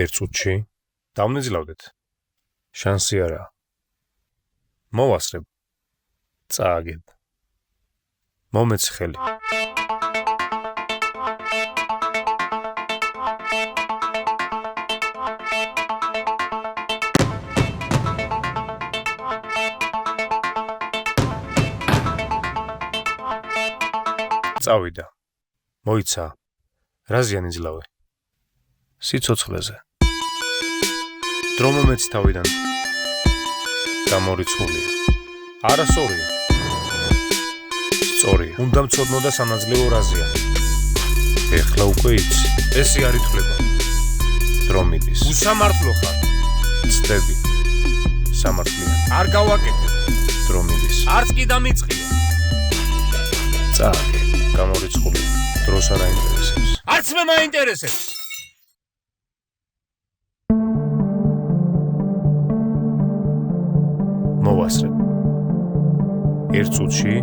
1 წუთში დავნეძლავდეთ. შანსი არა. მოვასწრებ. წააგებ. მომეც ხელი. წავიდა. მოიცა. რაზე ანიძლავე? სიცოცხლეზე. დრო მომეც თავიდან. გამორიცხულია. არასწორია. სწორია. უნდა მწოდნო და სამაძლეო რაზეა. ეხლა უკვე იცი. ესე არ ითვლება. დრო მიდის. უსამართლო ხარ. ცდები. სამართლია. არ გავაკეთებ. დრო მიდის. არც კი დამიწყია. წააგე. გამორიცხულია. დროს არ აინტერესებს. არც მე მაინტერესებს. მოვასწრებ. 1 წუთში